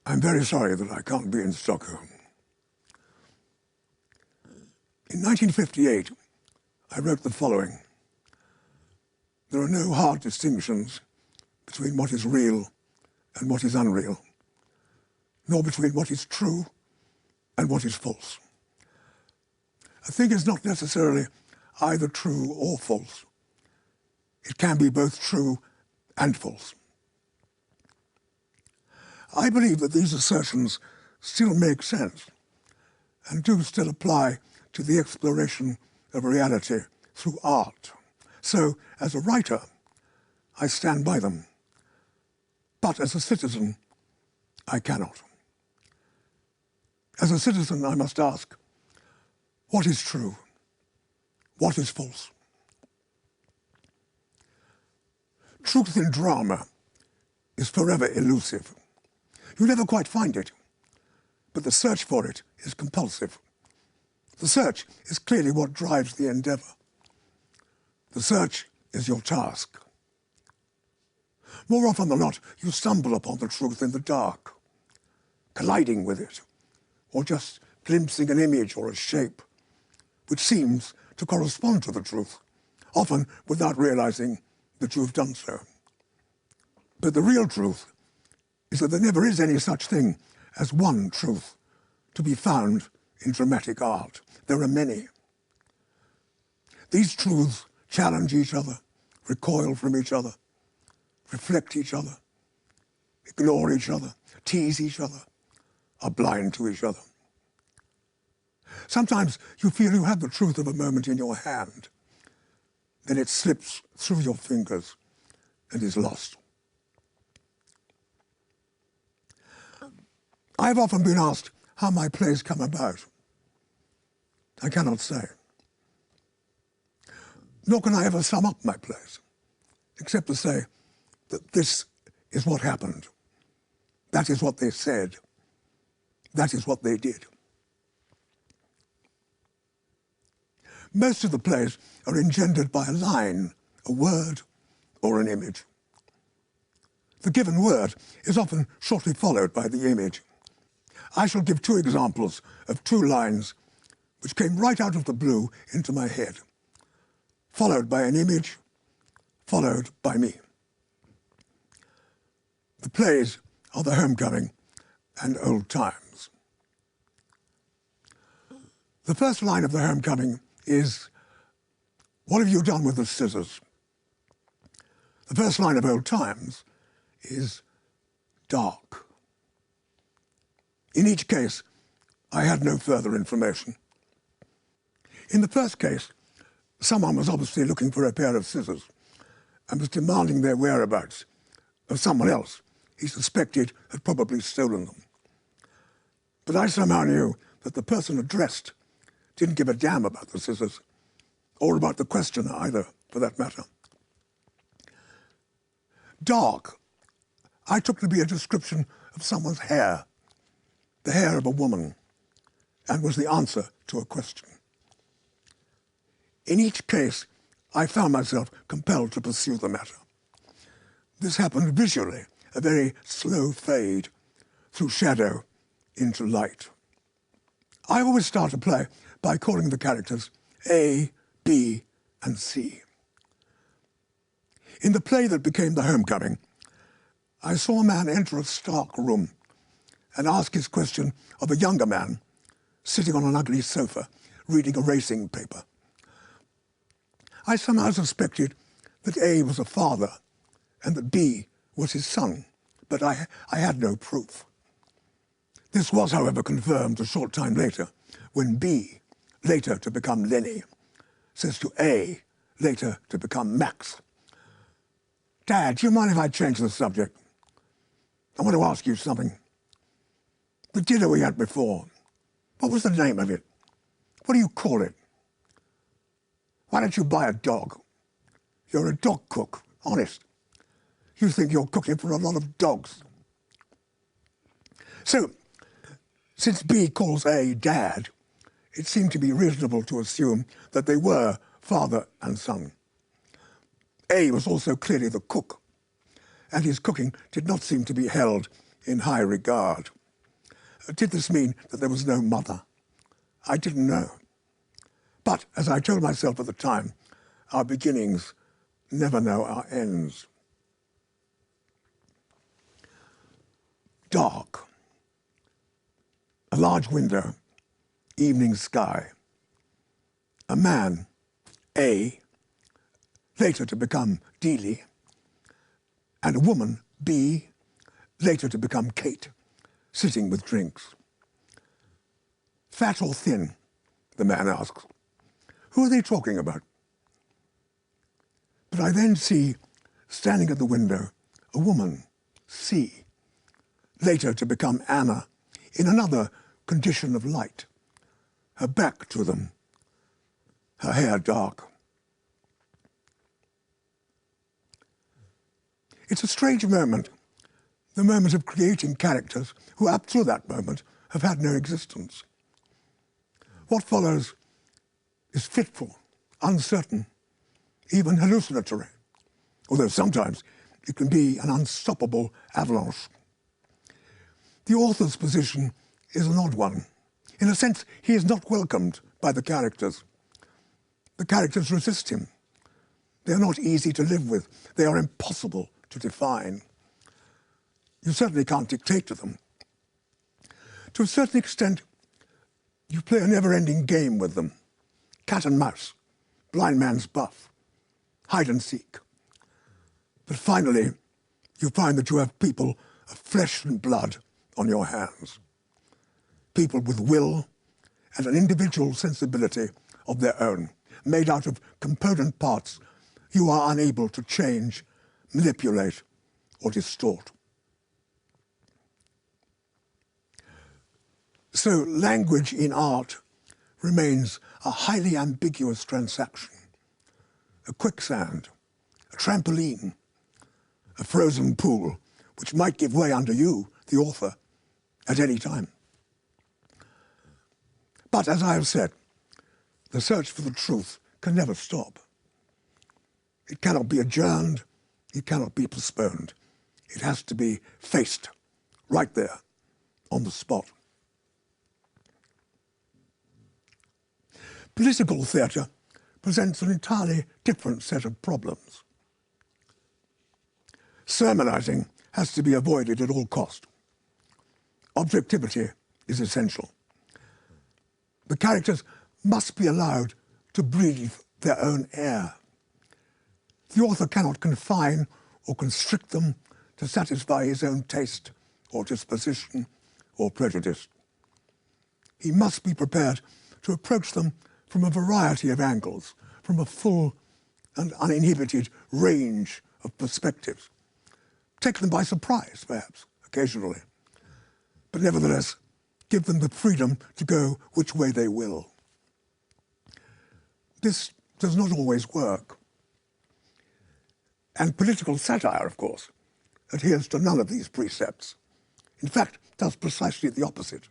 I'm very sorry that I can't be in Stockholm. In 1958, I wrote the following: "There are no hard distinctions between what is real and what is unreal, nor between what is true and what is false. A thing is not necessarily either true or false. It can be both true and false." I believe that these assertions still make sense and do still apply to the exploration of reality through art. So, as a writer, I stand by them. But as a citizen, I cannot. As a citizen, I must ask, what is true? What is false? Truth in drama is forever elusive. You never quite find it, but the search for it is compulsive. The search is clearly what drives the endeavor. The search is your task. More often than not, you stumble upon the truth in the dark, colliding with it, or just glimpsing an image or a shape which seems to correspond to the truth, often without realizing that you have done so. But the real truth is that there never is any such thing as one truth to be found in dramatic art. There are many. These truths challenge each other, recoil from each other, reflect each other, ignore each other, tease each other, are blind to each other. Sometimes you feel you have the truth of a moment in your hand, then it slips through your fingers and is lost. I've often been asked how my plays come about. I cannot say. Nor can I ever sum up my plays, except to say that this is what happened. That is what they said. That is what they did. Most of the plays are engendered by a line, a word, or an image. The given word is often shortly followed by the image. I shall give two examples of two lines which came right out of the blue into my head, followed by an image, followed by me. The plays are The Homecoming and Old Times. The first line of The Homecoming is, "What have you done with the scissors?" The first line of Old Times is, "Dark." In each case, I had no further information. In the first case, someone was obviously looking for a pair of scissors and was demanding their whereabouts of someone else he suspected had probably stolen them. But I somehow knew that the person addressed didn't give a damn about the scissors, or about the questioner either, for that matter. Dark, I took to be a description of someone's hair, the hair of a woman, and was the answer to a question. In each case, I found myself compelled to pursue the matter. This happened visually, a very slow fade through shadow into light. I always start a play by calling the characters A, B, and C. In the play that became The Homecoming, I saw a man enter a stark room and ask his question of a younger man sitting on an ugly sofa reading a racing paper. I somehow suspected that A was a father and that B was his son, but I had no proof. This was, however, confirmed a short time later when B, later to become Lenny, says to A, later to become Max, "Dad, do you mind if I change the subject? I want to ask you something. The dinner we had before, what was the name of it? What do you call it? Why don't you buy a dog? You're a dog cook, honest. You think you're cooking for a lot of dogs." So, since B calls A Dad, it seemed to be reasonable to assume that they were father and son. A was also clearly the cook, and his cooking did not seem to be held in high regard. Did this mean that there was no mother? I didn't know. But, as I told myself at the time, our beginnings never know our ends. Dark. A large window, evening sky. A man, A, later to become Dealey, and a woman, B, later to become Kate, sitting with drinks. Fat or thin? The man asks. Who are they talking about? But I then see, standing at the window, a woman, C, later to become Anna, in another condition of light, her back to them, her hair dark. It's a strange moment, the moment of creating characters who up to that moment have had no existence. What follows is fitful, uncertain, even hallucinatory, although sometimes it can be an unstoppable avalanche. The author's position is an odd one. In a sense, he is not welcomed by the characters. The characters resist him. They are not easy to live with. They are impossible to define. You certainly can't dictate to them. To a certain extent, you play a never-ending game with them. Cat and mouse, blind man's buff, hide and seek. But finally, you find that you have people of flesh and blood on your hands. People with will and an individual sensibility of their own, made out of component parts you are unable to change, manipulate, or distort. So language in art remains a highly ambiguous transaction, a quicksand, a trampoline, a frozen pool, which might give way under you, the author, at any time. But as I have said, the search for the truth can never stop. It cannot be adjourned, it cannot be postponed. It has to be faced, right there, on the spot. Political theatre presents an entirely different set of problems. Sermonizing has to be avoided at all cost. Objectivity is essential. The characters must be allowed to breathe their own air. The author cannot confine or constrict them to satisfy his own taste or disposition or prejudice. He must be prepared to approach them from a variety of angles, from a full and uninhibited range of perspectives. Take them by surprise, perhaps, occasionally, but nevertheless, give them the freedom to go which way they will. This does not always work. And political satire, of course, adheres to none of these precepts. In fact, does precisely the opposite,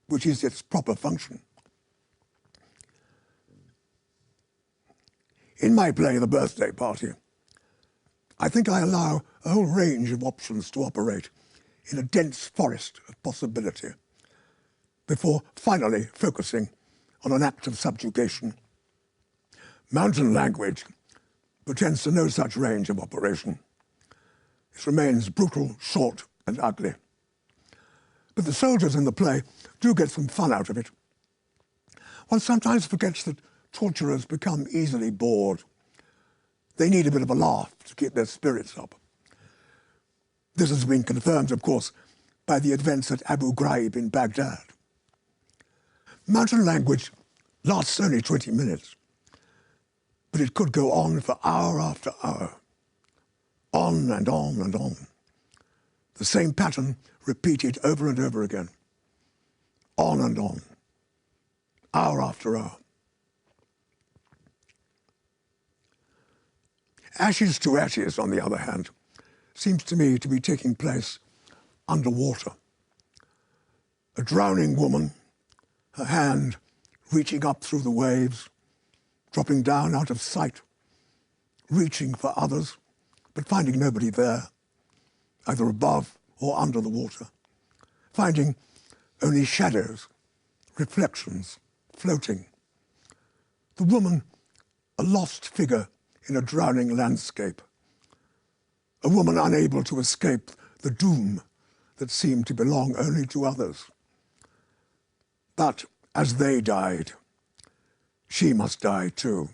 which is its proper function. In my play, The Birthday Party, I think I allow a whole range of options to operate in a dense forest of possibility before finally focusing on an act of subjugation. Mountain language pretends to no such range of operation. It remains brutal, short, and ugly. But the soldiers in the play do get some fun out of it. One sometimes forgets that torturers become easily bored. They need a bit of a laugh to keep their spirits up. This has been confirmed, of course, by the events at Abu Ghraib in Baghdad. Mountain language lasts only 20 minutes, but it could go on for hour after hour, on and on and on. The same pattern repeated over and over again, on and on, hour after hour. Ashes to Ashes, on the other hand, seems to me to be taking place underwater. A drowning woman, her hand reaching up through the waves, dropping down out of sight, reaching for others, but finding nobody there, either above or under the water, finding only shadows, reflections, floating. The woman, a lost figure in a drowning landscape. A woman unable to escape the doom that seemed to belong only to others. But as they died, she must die too.